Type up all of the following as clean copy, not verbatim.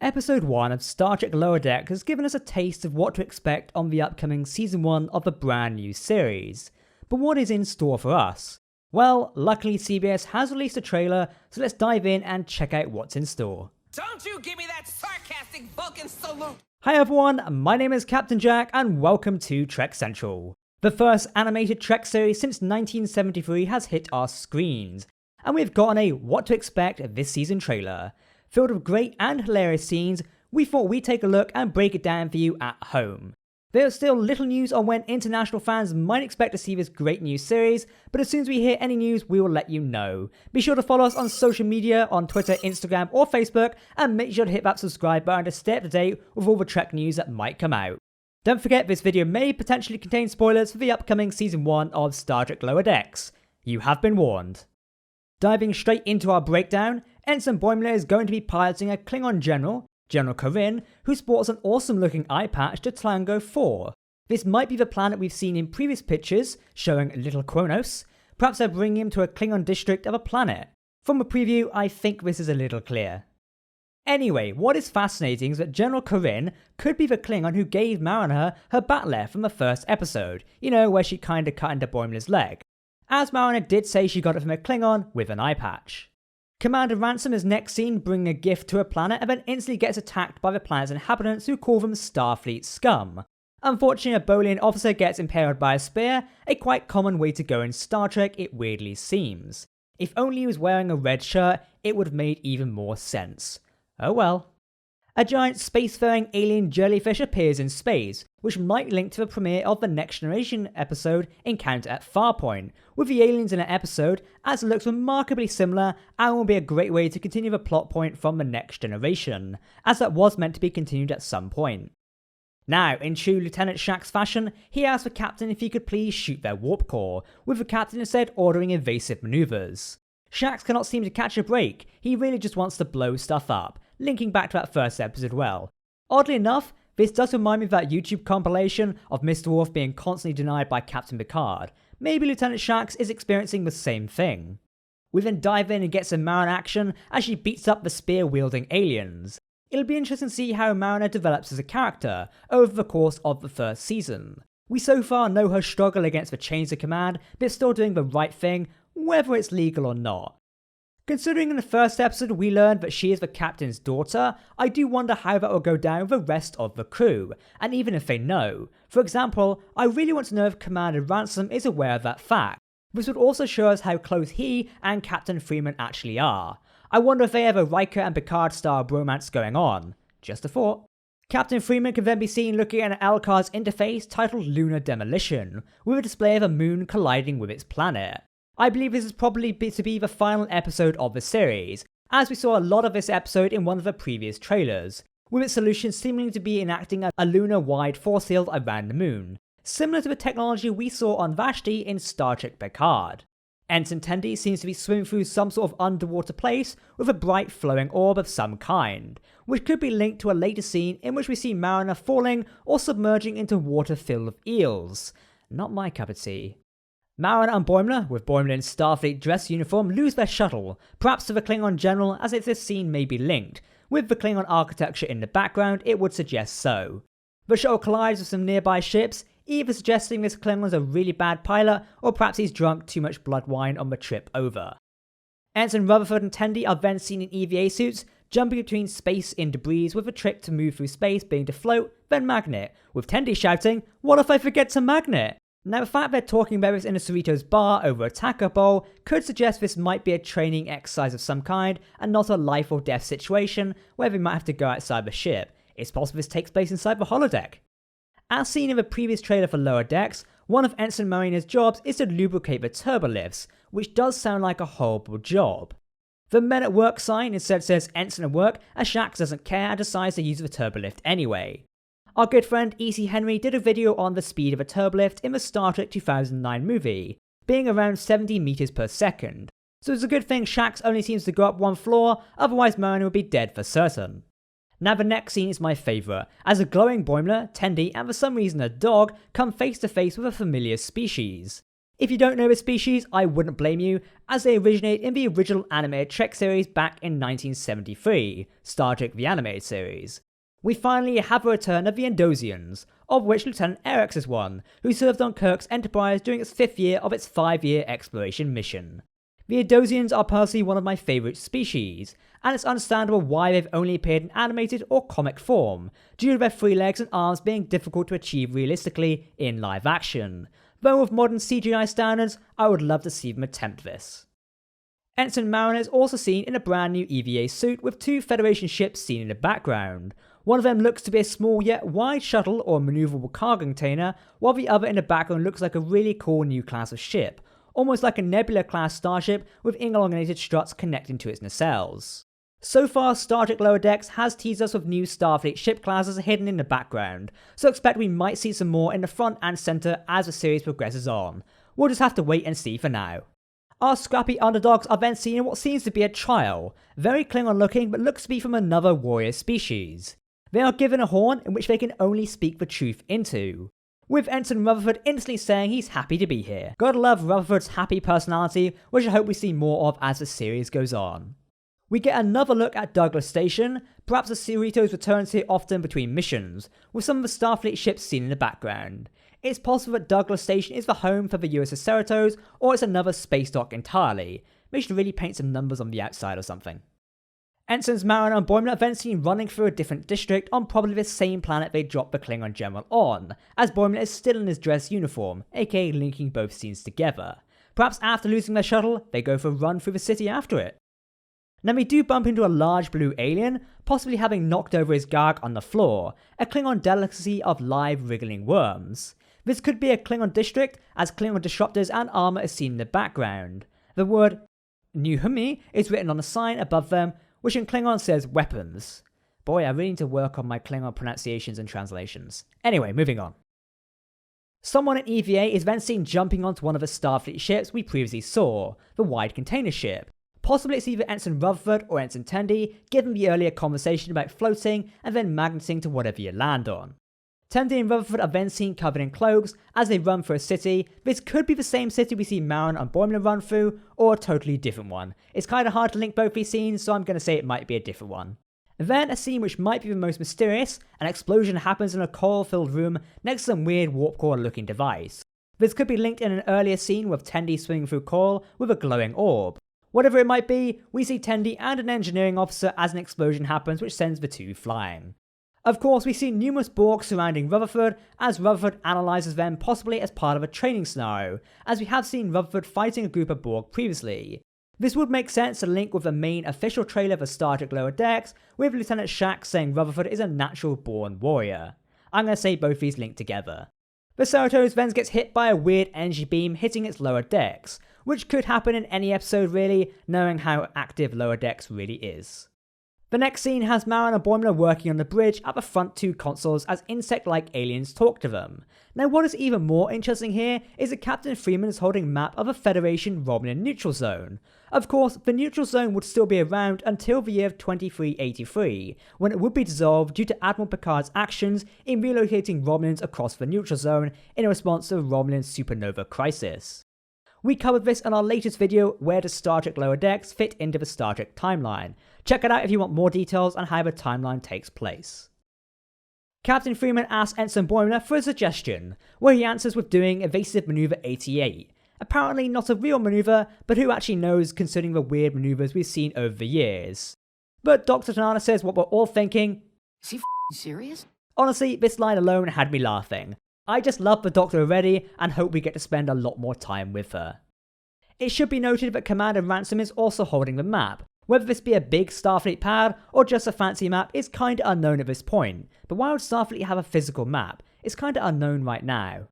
Episode 1 of Star Trek Lower Decks has given us a taste of what to expect on the upcoming Season 1 of the brand new series. But what is in store for us? Well, luckily CBS has released a trailer, so let's dive in and check out what's in store. Don't you give me that sarcastic Vulcan salute! Hi everyone, my name is Captain Jack and welcome to Trek Central. The first animated Trek series since 1973 has hit our screens, and we've gotten a what to expect this season trailer. Filled with great and hilarious scenes, we thought we'd take a look and break it down for you at home. There's still little news on when international fans might expect to see this great new series, but as soon as we hear any news, we will let you know. Be sure to follow us on social media on Twitter, Instagram, or Facebook, and make sure to hit that subscribe button to stay up to date with all the Trek news that might come out. Don't forget, this video may potentially contain spoilers for the upcoming Season 1 of Star Trek Lower Decks. You have been warned. Diving straight into our breakdown, Ensign Boimler is going to be piloting a Klingon general, General Corinne, who sports an awesome looking eye patch to Tlango 4. This might be the planet we've seen in previous pictures, showing Little Kronos. Perhaps they're bringing him to a Klingon district of a planet. From a preview, I think this is a little clear. Anyway, what is fascinating is that General Corinne could be the Klingon who gave Mariner her bat'leth from the first episode, you know, where she kinda cut into Boimler's leg, as Mariner did say she got it from a Klingon with an eye patch. Commander Ransom is next seen bringing a gift to a planet and then instantly gets attacked by the planet's inhabitants who call them Starfleet scum. Unfortunately, a Bolian officer gets impaled by a spear, a quite common way to go in Star Trek it weirdly seems. If only he was wearing a red shirt, it would have made even more sense. Oh well. A giant spacefaring alien jellyfish appears in space, which might link to the premiere of the Next Generation episode Encounter at Farpoint, with the aliens in an episode, as it looks remarkably similar and will be a great way to continue the plot point from the Next Generation, as that was meant to be continued at some point. Now, in true Lieutenant Shaxs fashion, he asked the captain if he could please shoot their warp core, with the captain instead ordering evasive maneuvers. Shaxs cannot seem to catch a break, he really just wants to blow stuff up, linking back to that first episode well. Oddly enough, this does remind me of that YouTube compilation of Mr. Worf being constantly denied by Captain Picard. Maybe Lieutenant Shaxs is experiencing the same thing. We then dive in and get some Mariner action as she beats up the spear-wielding aliens. It'll be interesting to see how Mariner develops as a character over the course of the first season. We so far know her struggle against the chains of command, but still doing the right thing, whether it's legal or not. Considering in the first episode we learned that she is the captain's daughter, I do wonder how that will go down with the rest of the crew, and even if they know. For example, I really want to know if Commander Ransom is aware of that fact. This would also show us how close he and Captain Freeman actually are. I wonder if they have a Riker and Picard style bromance going on. Just a thought. Captain Freeman can then be seen looking at an LCARS interface titled Lunar Demolition, with a display of a moon colliding with its planet. I believe this is probably to be the final episode of the series, as we saw a lot of this episode in one of the previous trailers, with its solution seemingly to be enacting a lunar-wide force field around the moon, similar to the technology we saw on Vashti in Star Trek Picard. Ensign Tendi seems to be swimming through some sort of underwater place with a bright flowing orb of some kind, which could be linked to a later scene in which we see Mariner falling or submerging into water filled with eels. Not my cup of tea. Mariner and Boimler, with Boimler in Starfleet dress uniform, lose their shuttle, perhaps to the Klingon general, as if this scene may be linked. With the Klingon architecture in the background, it would suggest so. The shuttle collides with some nearby ships, either suggesting this Klingon is a really bad pilot, or perhaps he's drunk too much blood wine on the trip over. Ensign Rutherford and Tendi are then seen in EVA suits, jumping between space in debris with a trick to move through space being to float, then magnet, with Tendi shouting, "What if I forget to magnet?" Now the fact they're talking about this in a Cerritos bar over a taco bowl could suggest this might be a training exercise of some kind and not a life or death situation where they might have to go outside the ship. It's possible this takes place inside the holodeck. As seen in the previous trailer for Lower Decks, one of Ensign Mariner's jobs is to lubricate the turbolifts, which does sound like a horrible job. The Men at Work sign instead says Ensign at Work, as Shaxs doesn't care and decides to use the turbolift anyway. Our good friend E.C. Henry did a video on the speed of a turbolift in the Star Trek 2009 movie, being around 70 meters per second. So it's a good thing Shaxs only seems to go up one floor, otherwise Mariner would be dead for certain. Now the next scene is my favourite, as a glowing Boimler, Tendi and for some reason a dog come face to face with a familiar species. If you don't know this species, I wouldn't blame you, as they originate in the original animated Trek series back in 1973, Star Trek the Animated Series. We finally have a return of the Endosians, of which Lieutenant Eriks is one, who served on Kirk's Enterprise during its 5th year of its 5-year exploration mission. The Endosians are personally one of my favourite species, and it's understandable why they've only appeared in animated or comic form, due to their 3 legs and arms being difficult to achieve realistically in live action. Though with modern CGI standards, I would love to see them attempt this. Ensign Mariner is also seen in a brand new EVA suit with 2 Federation ships seen in the background. One of them looks to be a small yet wide shuttle or maneuverable cargo container, while the other in the background looks like a really cool new class of ship, almost like a Nebula-class starship with elongated struts connecting to its nacelles. So far, Star Trek Lower Decks has teased us with new Starfleet ship classes hidden in the background, so expect we might see some more in the front and centre as the series progresses on. We'll just have to wait and see for now. Our scrappy underdogs are then seen in what seems to be a trial, very Klingon looking but looks to be from another warrior species. They are given a horn in which they can only speak the truth into, with Ensign Rutherford instantly saying he's happy to be here. Gotta love Rutherford's happy personality, which I hope we see more of as the series goes on. We get another look at Douglas Station, perhaps the Cerritos returns here often between missions, with some of the Starfleet ships seen in the background. It's possible that Douglas Station is the home for the USS Cerritos, or it's another space dock entirely. They should really paint some numbers on the outside or something. Ensigns Mariner and Boimler are then seen running through a different district on probably the same planet they dropped the Klingon general on, as Boimler is still in his dress uniform, aka linking both scenes together. Perhaps after losing their shuttle, they go for a run through the city after it. Now we do bump into a large blue alien, possibly having knocked over his garg on the floor, a Klingon delicacy of live wriggling worms. This could be a Klingon district, as Klingon disruptors and armour is seen in the background. The word Nuhumi is written on a sign above them, which in Klingon says weapons. Boy, I really need to work on my Klingon pronunciations and translations. Anyway, moving on. Someone in EVA is then seen jumping onto one of the Starfleet ships we previously saw, the wide container ship. Possibly it's either Ensign Rutherford or Ensign Tendi, given the earlier conversation about floating and then magneting to whatever you land on. Tendi and Rutherford are then seen covered in cloaks as they run through a city. This could be the same city we see Mariner and Boimler run through, or a totally different one. It's kinda hard to link both these scenes, so I'm gonna say it might be a different one. Then a scene which might be the most mysterious, an explosion happens in a coral-filled room next to some weird warp core looking device. This could be linked in an earlier scene with Tendi swinging through coral with a glowing orb. Whatever it might be, we see Tendi and an engineering officer as an explosion happens which sends the two flying. Of course, we see numerous Borg surrounding Rutherford as Rutherford analyses them possibly as part of a training scenario, as we have seen Rutherford fighting a group of Borg previously. This would make sense to link with the main official trailer for Star Trek Lower Decks, with Lieutenant Shax saying Rutherford is a natural born warrior. I'm going to say both these link together. The Cerritos then gets hit by a weird energy beam hitting its lower decks, which could happen in any episode really, knowing how active Lower Decks really is. The next scene has Mariner and Boimler working on the bridge at the front two consoles as insect-like aliens talk to them. Now what is even more interesting here is that Captain Freeman is holding a map of a Federation Romulan neutral zone. Of course, the neutral zone would still be around until the year of 2383, when it would be dissolved due to Admiral Picard's actions in relocating Romulans across the neutral zone in response to the Romulan supernova crisis. We covered this in our latest video, Where Does Star Trek Lower Decks Fit Into the Star Trek Timeline? Check it out if you want more details on how the timeline takes place. Captain Freeman asks Ensign Boimler for a suggestion, where he answers with doing Evasive Maneuver 88. Apparently not a real maneuver, but who actually knows considering the weird maneuvers we've seen over the years. But Dr. Tanana says what we're all thinking. Is he serious? Honestly, this line alone had me laughing. I just love the Doctor already and hope we get to spend a lot more time with her. It should be noted that Commander Ransom is also holding the map. Whether this be a big Starfleet pad or just a fancy map is kinda unknown at this point, but why would Starfleet have a physical map? It's kinda unknown right now.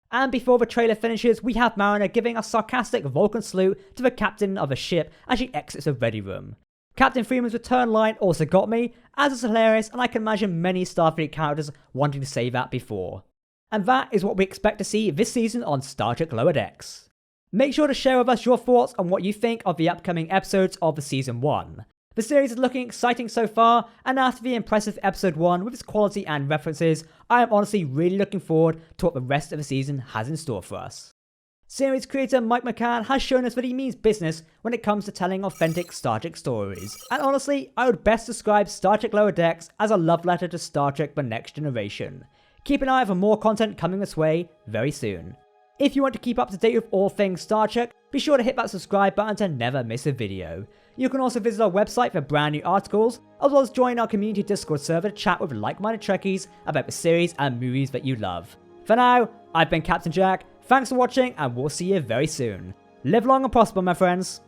And before the trailer finishes, we have Mariner giving a sarcastic Vulcan salute to the captain of the ship as she exits the ready room. Captain Freeman's return line also got me, as it's hilarious and I can imagine many Starfleet characters wanting to say that before. And that is what we expect to see this season on Star Trek Lower Decks. Make sure to share with us your thoughts on what you think of the upcoming episodes of the Season 1. The series is looking exciting so far, and after the impressive Episode 1 with its quality and references, I am honestly really looking forward to what the rest of the season has in store for us. Series creator Mike McCann has shown us that he means business when it comes to telling authentic Star Trek stories. And honestly, I would best describe Star Trek Lower Decks as a love letter to Star Trek The Next Generation. Keep an eye out for more content coming this way very soon. If you want to keep up to date with all things Star Trek, be sure to hit that subscribe button to never miss a video. You can also visit our website for brand new articles, as well as join our community Discord server to chat with like-minded Trekkies about the series and movies that you love. For now, I've been Captain Jack, thanks for watching and we'll see you very soon. Live long and prosper, my friends.